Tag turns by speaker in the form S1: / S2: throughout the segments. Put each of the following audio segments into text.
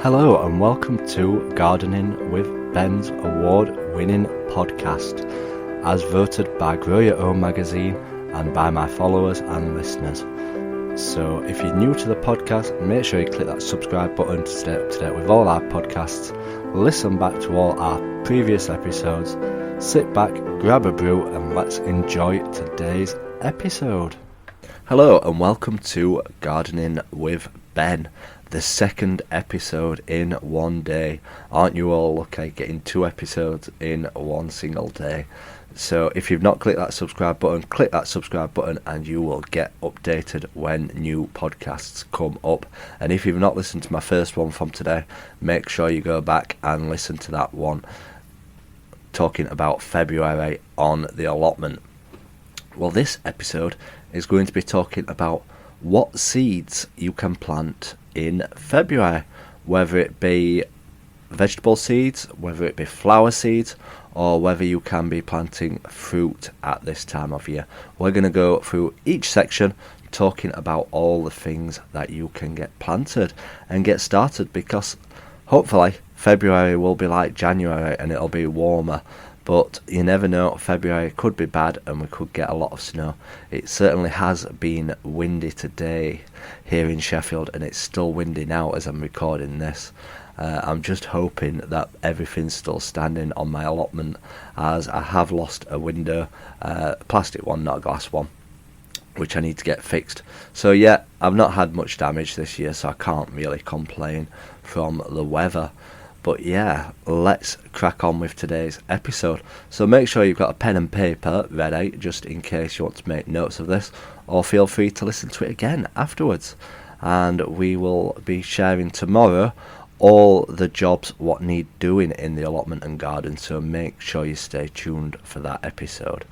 S1: Hello and welcome to Gardening with Ben's award-winning podcast, as voted by Grow Your Own magazine and by my followers and listeners. So if you're new to the podcast, make sure you click that subscribe button to stay up to date with all our podcasts, listen back to all our previous episodes, sit back, grab a brew and let's enjoy today's episode. Hello and welcome to Gardening with Ben, the second episode in one day. Aren't you all lucky getting 2 episodes in one single day? So if you've not clicked that subscribe button, click that subscribe button and you will get updated when new podcasts come up. And if you've not listened to my first one from today, make sure you go back and listen to that one talking about February on the allotment. Well, this episode is going to be talking about what seeds you can plant in February, whether it be vegetable seeds, whether it be flower seeds, or whether you can be planting fruit at this time of year. We're going to go through each section talking about all the things that you can get planted and get started, because hopefully February will be like January and it'll be warmer. But you never know, February could be bad and we could get a lot of snow. It certainly has been windy today here in Sheffield, and it's still windy now as I'm recording this. I'm just hoping that everything's still standing on my allotment, as I have lost a window, a plastic one, not a glass one, which I need to get fixed. So yeah, I've not had much damage this year, so I can't really complain from the weather. But yeah, let's crack on with today's episode. So make sure you've got a pen and paper ready, just in case you want to make notes of this, or feel free to listen to it again afterwards. And we will be sharing tomorrow all the jobs what need doing in the allotment and garden, so make sure you stay tuned for that episode.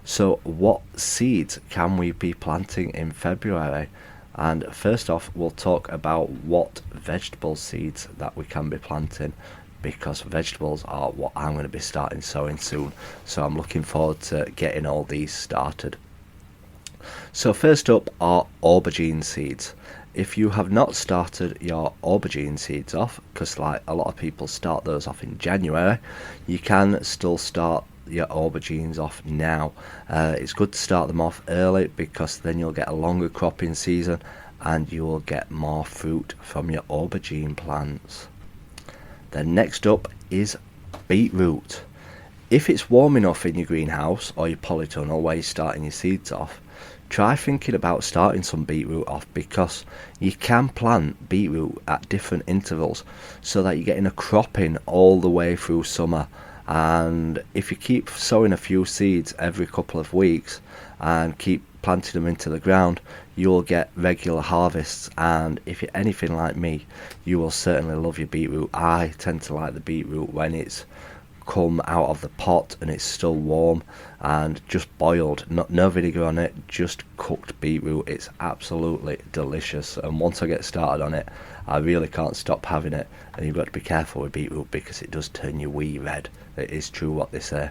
S1: So what seeds can we be planting in February? And first off, we'll talk about what vegetable seeds that we can be planting, because vegetables are what I'm going to be starting sowing soon. So I'm looking forward to getting all these started. So first up are aubergine seeds. If you have not started your aubergine seeds off, because like a lot of people start those off in January, you can still start your aubergines off now. It's good to start them off early, because then you'll get a longer cropping season and you will get more fruit from your aubergine plants. Then next up is beetroot. If it's warm enough in your greenhouse or your polytunnel where you're starting your seeds off, try thinking about starting some beetroot off, because you can plant beetroot at different intervals so that you're getting a cropping all the way through summer. And if you keep sowing a few seeds every couple of weeks and keep planting them into the ground, you will get regular harvests. And if you're anything like me, you will certainly love your beetroot. I tend to like the beetroot when it's come out of the pot and it's still warm and just boiled, no vinegar on it, just cooked beetroot. It's absolutely delicious, and once I get started on it, I really can't stop having it. And you've got to be careful with beetroot, because it does turn your wee red. It is true what they say.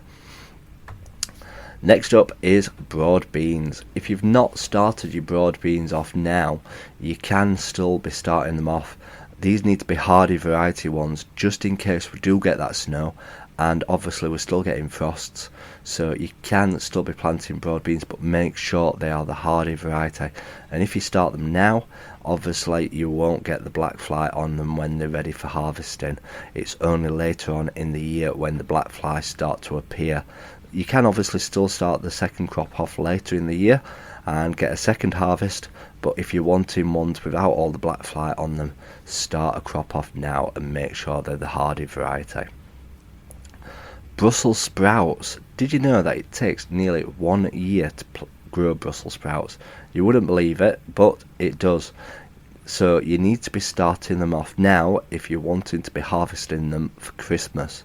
S1: Next up is broad beans. If you've not started your broad beans off now, you can still be starting them off. These need to be hardy variety ones, just in case we do get that snow, and obviously we're still getting frosts, so you can still be planting broad beans, but make sure they are the hardy variety. And if you start them now, obviously you won't get the black fly on them when they're ready for harvesting. It's only later on in the year when the black flies start to appear. You can obviously still start the second crop off later in the year and get a second harvest, but if you're wanting ones without all the black fly on them, start a crop off now and make sure they're the hardy variety. Brussels sprouts. Did you know that it takes nearly 1 year to grow Brussels sprouts? You wouldn't believe it, but it does. So you need to be starting them off now if you're wanting to be harvesting them for Christmas.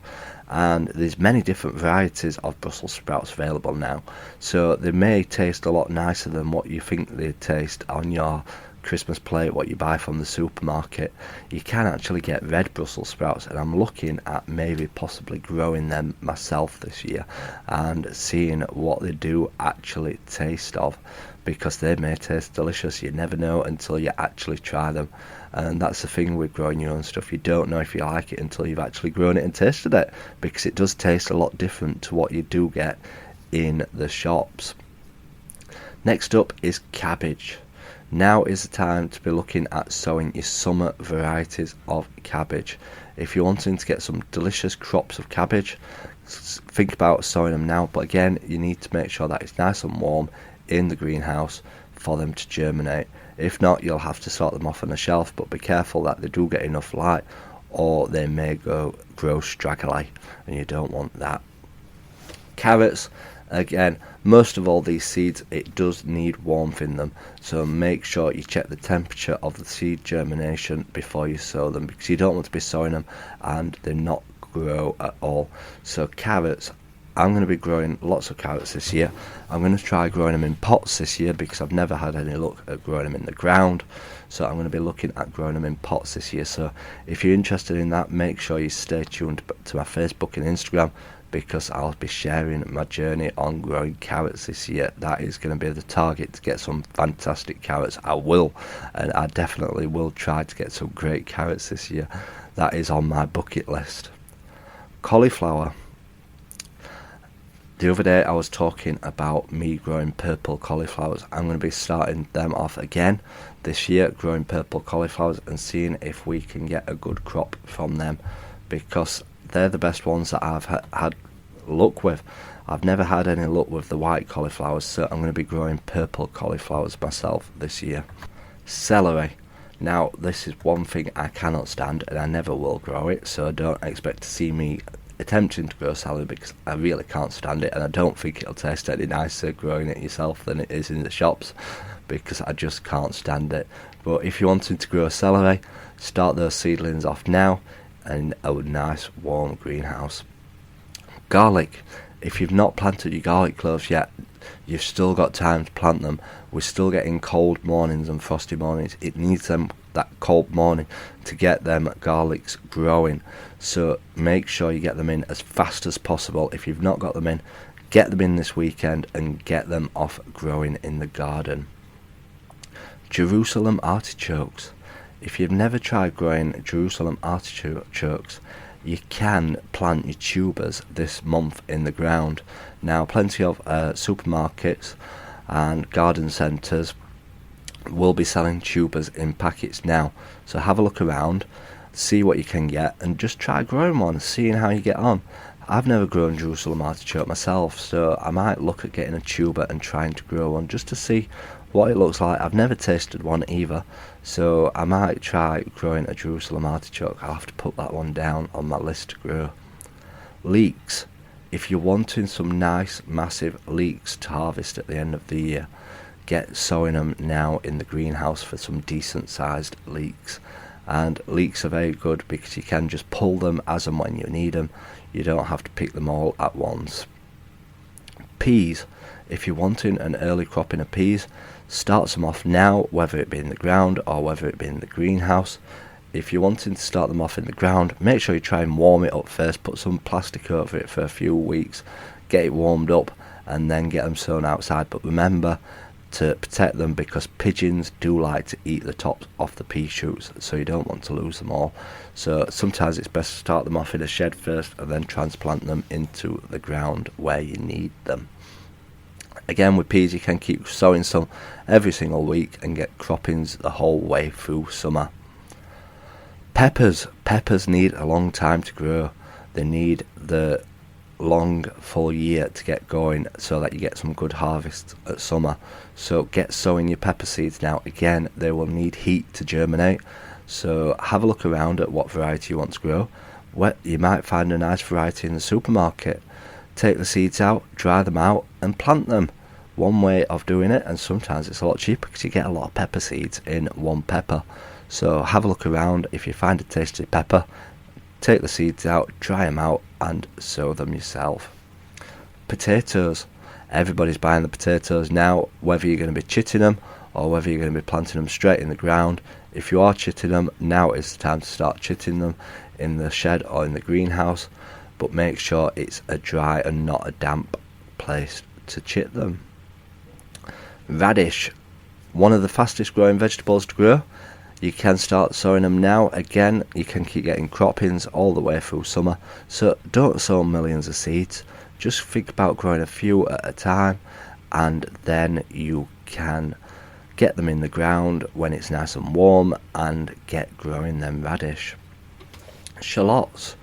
S1: And there's many different varieties of Brussels sprouts available now, so they may taste a lot nicer than what you think they taste on your Christmas plate, what you buy from the supermarket. You can actually get red Brussels sprouts, and I'm looking at maybe possibly growing them myself this year and seeing what they do actually taste of, because they may taste delicious. You never know until you actually try them. And that's the thing with growing your own stuff. You don't know if you like it until you've actually grown it and tasted it, because it does taste a lot different to what you do get in the shops. Next up is cabbage. Now is the time to be looking at sowing your summer varieties of cabbage. If you're wanting to get some delicious crops of cabbage, think about sowing them now. But again, you need to make sure that it's nice and warm in the greenhouse for them to germinate. If not, you'll have to sort them off on a shelf, but be careful that they do get enough light, or they may grow straggly, and you don't want that. Carrots, again, most of all these seeds, it does need warmth in them, so make sure you check the temperature of the seed germination before you sow them, because you don't want to be sowing them and they not grow at all. So carrots, I'm going to be growing lots of carrots this year. I'm going to try growing them in pots this year, because I've never had any luck at growing them in the ground. So I'm going to be looking at growing them in pots this year. So if you're interested in that, make sure you stay tuned to my Facebook and Instagram, because I'll be sharing my journey on growing carrots this year. That is going to be the target, to get some fantastic carrots. I will, and I definitely will try to get some great carrots this year. That is on my bucket list. Cauliflower. The other day I was talking about me growing purple cauliflowers. I'm going to be starting them off again this year, growing purple cauliflowers and seeing if we can get a good crop from them, because they're the best ones that I've had luck with. I've never had any luck with the white cauliflowers, so I'm going to be growing purple cauliflowers myself this year. Celery. Now, this is one thing I cannot stand, and I never will grow it, so don't expect to see me attempting to grow celery, because I really can't stand it, and I don't think it'll taste any nicer growing it yourself than it is in the shops, because I just can't stand it. But if you're wanting to grow celery, start those seedlings off now in a nice warm greenhouse. Garlic. If you've not planted your garlic cloves yet, you've still got time to plant them. We're still getting cold mornings and frosty mornings. It needs that cold morning to get them garlics growing. So make sure you get them in as fast as possible. If you've not got them in, get them in this weekend and get them off growing in the garden. Jerusalem artichokes. If you've never tried growing Jerusalem artichokes, you can plant your tubers this month in the ground. Now, plenty of supermarkets and garden centres will be selling tubers in packets now. So have a look around, see what you can get, and just try growing one, seeing how you get on. I've never grown Jerusalem artichoke myself, so I might look at getting a tuber and trying to grow one just to see what it looks like. I've never tasted one either, so I might try growing a Jerusalem artichoke. I'll have to put that one down on my list to grow. Leeks. If you're wanting some nice massive leeks to harvest at the end of the year, get sowing them now in the greenhouse for some decent sized leeks. And leeks are very good because you can just pull them as and when you need them. You don't have to pick them all at once. Peas. If you're wanting an early cropping of peas, start them off now, whether it be in the ground or whether it be in the greenhouse. If you're wanting to start them off in the ground, make sure you try and warm it up first. Put some plastic over it for a few weeks, get it warmed up, and then get them sown outside. But remember to protect them, because pigeons do like to eat the tops off the pea shoots, so you don't want to lose them all. So sometimes it's best to start them off in a shed first and then transplant them into the ground where you need them. Again, with peas, you can keep sowing some every single week and get croppings the whole way through summer. Peppers. Peppers need a long time to grow. They need the long full year to get going so that you get some good harvests at summer. So get sowing your pepper seeds now. Again, they will need heat to germinate, so have a look around at what variety you want to grow. You might find a nice variety in the supermarket. Take the seeds out, dry them out and plant them. One way of doing it, and sometimes it's a lot cheaper because you get a lot of pepper seeds in one pepper. So have a look around. If you find a tasty pepper, take the seeds out, dry them out and sow them yourself. Potatoes. Everybody's buying the potatoes now, whether you're going to be chitting them or whether you're going to be planting them straight in the ground. If you are chitting them, now is the time to start chitting them in the shed or in the greenhouse, but make sure it's a dry and not a damp place to chit them. Radish. One of the fastest growing vegetables to grow. You can start sowing them now. Again, you can keep getting croppings all the way through summer, so don't sow millions of seeds. Just think about growing a few at a time, and then you can get them in the ground when it's nice and warm and get growing them radish. Shallots.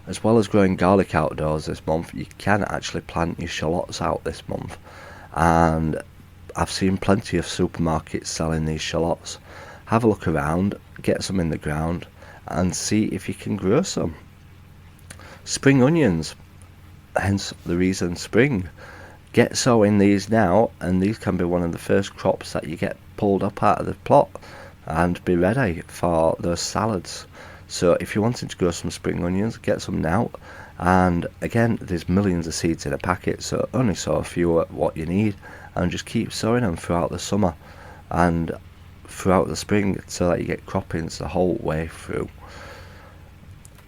S1: As well as growing garlic outdoors this month, you can actually plant your shallots out this month, and I've seen plenty of supermarkets selling these shallots. Have a look around, get some in the ground, and see if you can grow some. Spring onions, hence the reason spring. Get sowing these now, and these can be one of the first crops that you get pulled up out of the plot and be ready for those salads. So if you're wanting to grow some spring onions, get some now. And again, there's millions of seeds in a packet, so only sow a few at what you need, and just keep sowing them throughout the summer and throughout the spring, so that you get croppings the whole way through.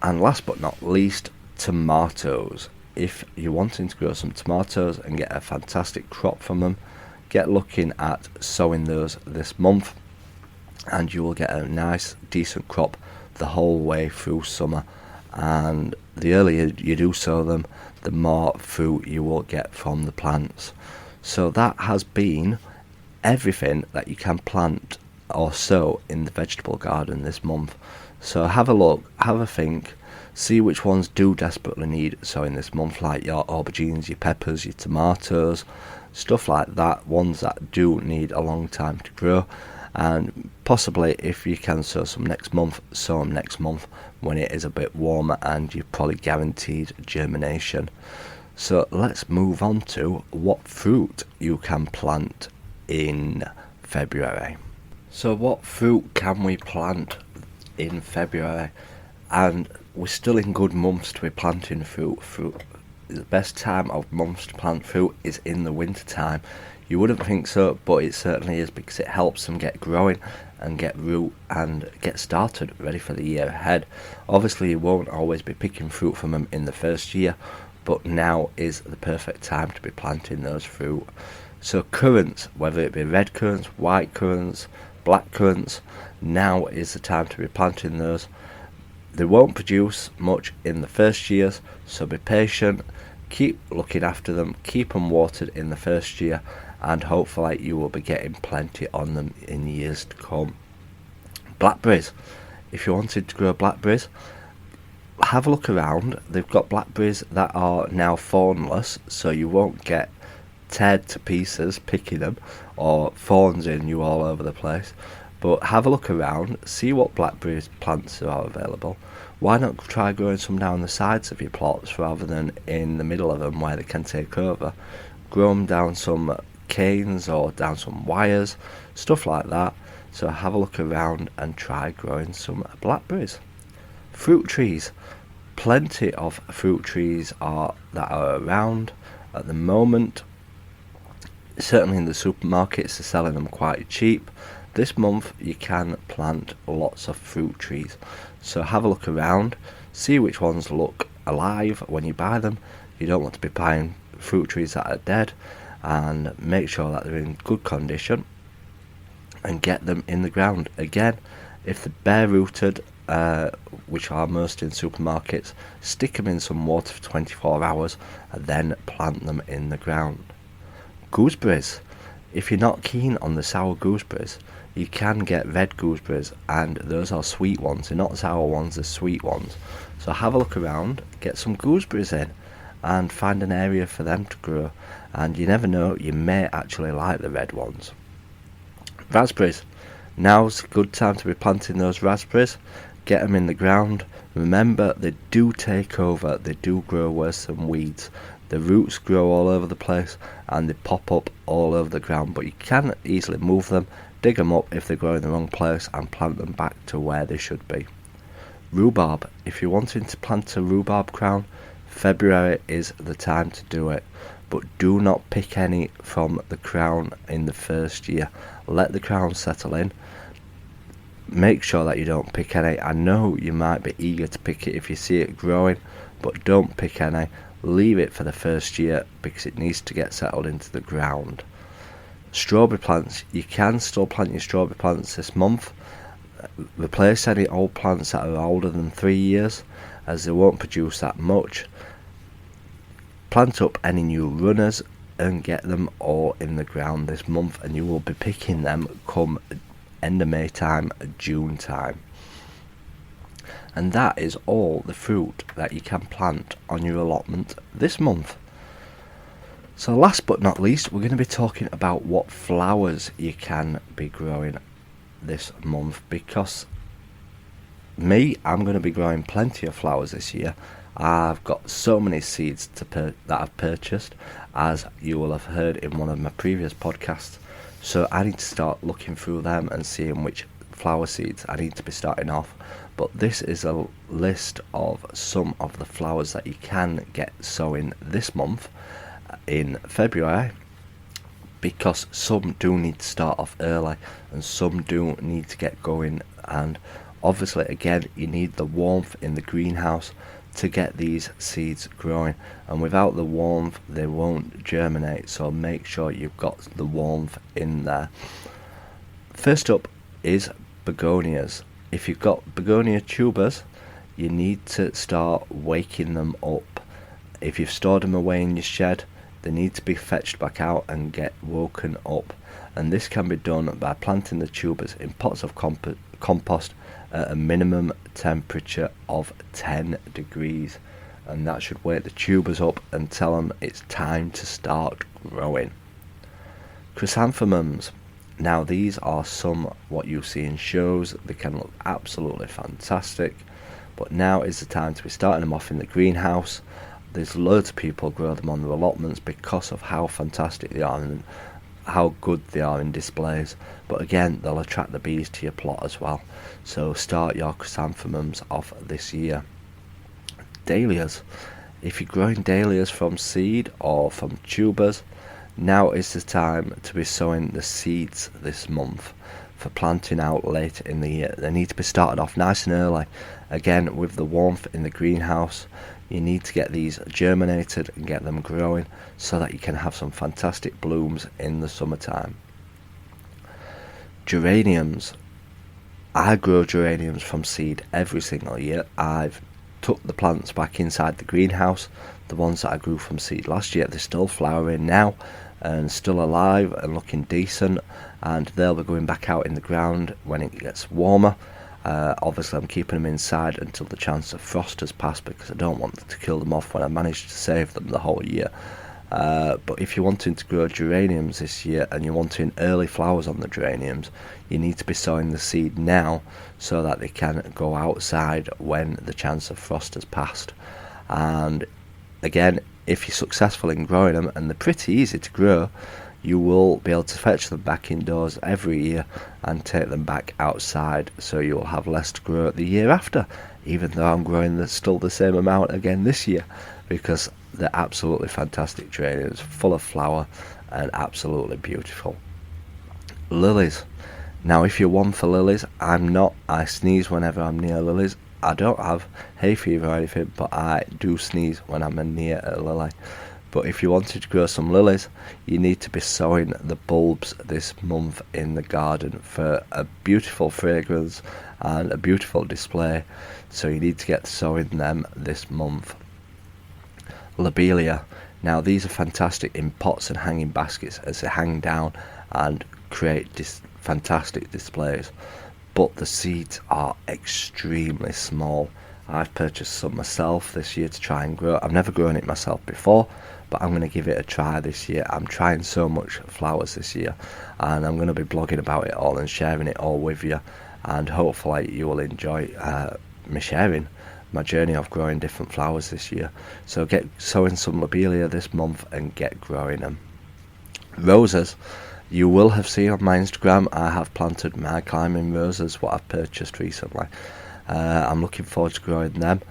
S1: And last but not least, tomatoes. If you're wanting to grow some tomatoes and get a fantastic crop from them, get looking at sowing those this month, and you will get a nice decent crop the whole way through summer. And the earlier you do sow them, the more fruit you will get from the plants. So that has been everything that you can plant or sow in the vegetable garden this month. So have a look, have a think, see which ones do desperately need sowing this month, like your aubergines, your peppers, your tomatoes, stuff like that, ones that do need a long time to grow. And possibly, if you can sow some next month, sow them next month when it is a bit warmer and you're probably guaranteed germination. So let's move on to what fruit you can plant in February. So what fruit can we plant in February? And we're still in good months to be planting fruit. The best time of months to plant fruit is in the winter time. You wouldn't think so, but it certainly is, because it helps them get growing and get root and get started ready for the year ahead. Obviously you won't always be picking fruit from them in the first year, but now is the perfect time to be planting those fruit. So currants, whether it be red currants, white currants, black currants, now is the time to be planting those. They won't produce much in the first years, so be patient, keep looking after them, keep them watered in the first year, and hopefully you will be getting plenty on them in years to come. Blackberries. If you wanted to grow blackberries, have a look around. They've got blackberries that are now thornless, so you won't get teared to pieces picking them or thorns in you all over the place. But have a look around, see what blackberry plants are available. Why not try growing some down the sides of your plots rather than in the middle of them where they can take over? Grow them down some canes or down some wires, stuff like that. So have a look around and try growing some blackberries. Fruit trees. Plenty of fruit trees that are around at the moment. Certainly in the supermarkets they're selling them quite cheap. This month you can plant lots of fruit trees. So have a look around, see which ones look alive when you buy them. You don't want to be buying fruit trees that are dead, and make sure that they're in good condition and get them in the ground. Again, if they're bare rooted, which are most in supermarkets, stick them in some water for 24 hours and then plant them in the ground. Gooseberries. If you're not keen on the sour gooseberries, you can get red gooseberries, and those are sweet ones. They're not sour ones, they're sweet ones. So have a look around, get some gooseberries in and find an area for them to grow, and you never know, you may actually like the red ones. Raspberries. Now's a good time to be planting those raspberries. Get them in the ground. Remember, they do take over, they do grow worse than weeds. The roots grow all over the place and they pop up all over the ground, but you can easily move them, dig them up if they grow in the wrong place, and plant them back to where they should be. Rhubarb. If you're wanting to plant a rhubarb crown, February is the time to do it, but do not pick any from the crown in the first year. Let the crown settle in. Make sure that you don't pick any. I know you might be eager to pick it if you see it growing, but don't pick any. Leave it for the first year because it needs to get settled into the ground. Strawberry plants. You can still plant your strawberry plants this month. replace any old plants that are older than 3 years, as they won't produce that much. Plant up any new runners and get them all in the ground this month, and you will be picking them come end of May time, June time. And that is all the fruit that you can plant on your allotment this month. So last but not least, we're going to be talking about what flowers you can be growing this month, because I'm going to be growing plenty of flowers this year. I've got so many seeds that I've purchased, as you will have heard in one of my previous podcasts. So I need to start looking through them and seeing which flower seeds I need to be starting off. But this is a list of some of the flowers that you can get sowing this month in February, because some do need to start off early and some do need to get going. And obviously, again, you need the warmth in the greenhouse to get these seeds growing, and without the warmth they won't germinate, so make sure you've got the warmth in there. First up is begonias. If you've got begonia tubers, you need to start waking them up. If you've stored them away in your shed, they need to be fetched back out and get woken up, and this can be done by planting the tubers in pots of compost at a minimum temperature of 10 degrees, and that should wake the tubers up and tell them it's time to start growing. Chrysanthemums. Now these are some what you see in shows. They can look absolutely fantastic, but now is the time to be starting them off in the greenhouse. There's loads of people grow them on their allotments because of how fantastic they are and how good they are in displays, but again, they'll attract the bees to your plot as well. So start your chrysanthemums off this year. Dahlias. If you're growing dahlias from seed or from tubers, now is the time to be sowing the seeds this month for planting out later in the year. They need to be started off nice and early. Again, with the warmth in the greenhouse, you need to get these germinated and get them growing so that you can have some fantastic blooms in the summertime. Geraniums. I grow geraniums from seed every single year. I've took the plants back inside the greenhouse. The ones that I grew from seed last year, they're still flowering now and still alive and looking decent, and they'll be going back out in the ground when it gets warmer. Obviously I'm keeping them inside until the chance of frost has passed, because I don't want to kill them off when I managed to save them the whole year. But if you're wanting to grow geraniums this year and you're wanting early flowers on the geraniums, you need to be sowing the seed now so that they can go outside when the chance of frost has passed. And again, if you're successful in growing them, and they're pretty easy to grow, you will be able to fetch them back indoors every year and take them back outside, so you'll have less to grow the year after, even though I'm growing still the same amount again this year, because they're absolutely fantastic geraniums, full of flower and absolutely beautiful. Lilies. Now if you're one for lilies, I'm not. I sneeze whenever I'm near lilies. I don't have hay fever or anything, but I do sneeze when I'm near a lily. But if you wanted to grow some lilies, you need to be sowing the bulbs this month in the garden for a beautiful fragrance and a beautiful display. So you need to get sowing them this month. Lobelia. Now these are fantastic in pots and hanging baskets as they hang down and create fantastic displays. But the seeds are extremely small. I've purchased some myself this year to try and grow. I've never grown it myself before, but I'm going to give it a try this year. I'm trying so much flowers this year, and I'm going to be blogging about it all and sharing it all with you, and hopefully you will enjoy me sharing my journey of growing different flowers this year. So get sowing some lobelia this month and get growing them. Roses. You will have seen on my Instagram I have planted my climbing roses, what I've purchased recently. I'm looking forward to growing them.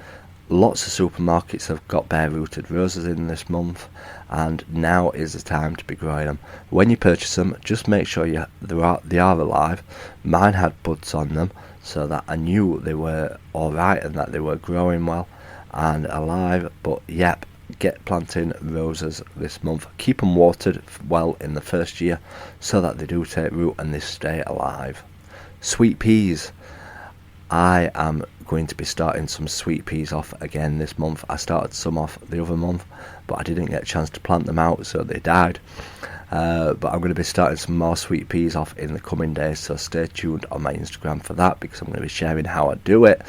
S1: Lots of supermarkets have got bare rooted roses in this month, and now is the time to be growing them. When you purchase them, just make sure they are alive. Mine had buds on them, so that I knew they were alright and that they were growing well and alive. But yep, get planting roses this month. Keep them watered well in the first year so that they do take root and they stay alive. Sweet peas. I am going to be starting some sweet peas off again this month. I started some off the other month, but I didn't get a chance to plant them out, so they died. But I'm going to be starting some more sweet peas off in the coming days, so stay tuned on my Instagram for that, because I'm going to be sharing how I do it.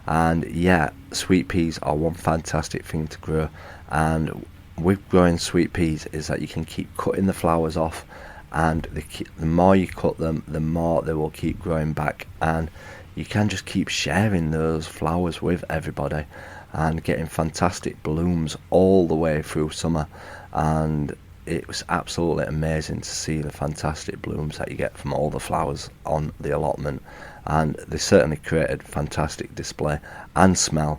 S1: And yeah, sweet peas are one fantastic thing to grow, and with growing sweet peas is that you can keep cutting the flowers off, and the more you cut them, the more they will keep growing back, and you can just keep sharing those flowers with everybody and getting fantastic blooms all the way through summer. And it was absolutely amazing to see the fantastic blooms that you get from all the flowers on the allotment, and they certainly created fantastic display and smell.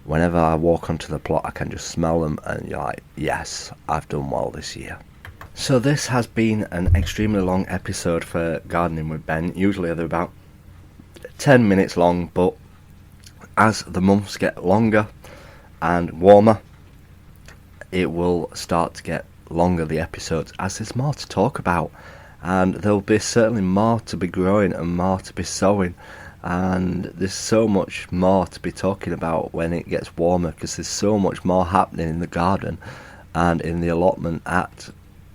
S1: Whenever I walk onto the plot, I can just smell them, and you're like, yes, I've done well this year. So this has been an extremely long episode for Gardening with Ben. Usually they're about 10 minutes long, but as the months get longer and warmer, it will start to get longer, the episodes, as there's more to talk about, and there'll be certainly more to be growing and more to be sowing, and there's so much more to be talking about when it gets warmer, because there's so much more happening in the garden and in the allotment at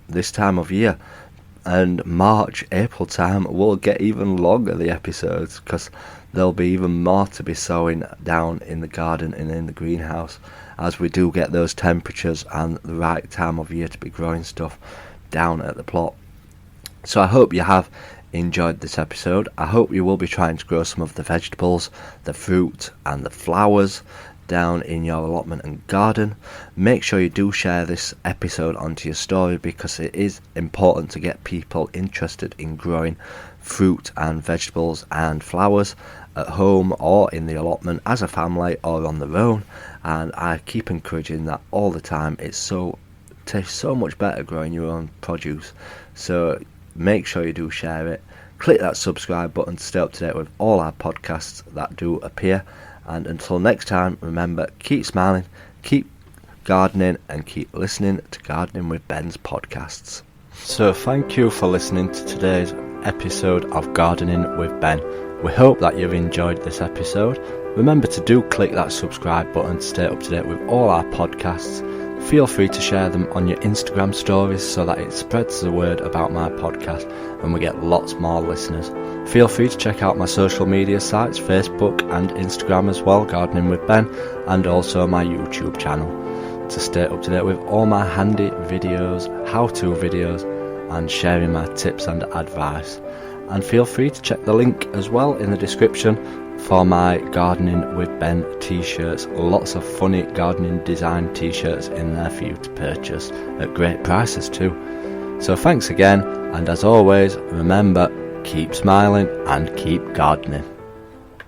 S1: this time of year. And March, April time will get even longer, the episodes, because there'll be even more to be sowing down in the garden and in the greenhouse, as we do get those temperatures and the right time of year to be growing stuff down at the plot. So I hope you have enjoyed this episode. I hope you will be trying to grow some of the vegetables, the fruit and the flowers down in your allotment and garden. Make sure you do share this episode onto your story, because it is important to get people interested in growing fruit and vegetables and flowers at home or in the allotment as a family or on their own. And I keep encouraging that all the time. It tastes so much better growing your own produce, so make sure you do share it. Click that subscribe button to stay up to date with all our podcasts that do appear. And until next time, remember, keep smiling, keep gardening, and keep listening to Gardening with Ben's podcasts. So thank you for listening to today's episode of Gardening with Ben. We hope that you've enjoyed this episode. Remember to do click that subscribe button to stay up to date with all our podcasts. Feel free to share them on your Instagram stories so that it spreads the word about my podcast and we get lots more listeners. Feel free to check out my social media sites, Facebook and Instagram as well, Gardening with Ben, and also my YouTube channel, to stay up to date with all my handy videos, how-to videos, and sharing my tips and advice. And feel free to check the link as well in the description for my Gardening with Ben t-shirts. Lots of funny gardening design t-shirts in there for you to purchase at great prices too. So thanks again, and as always, remember, keep smiling and keep gardening.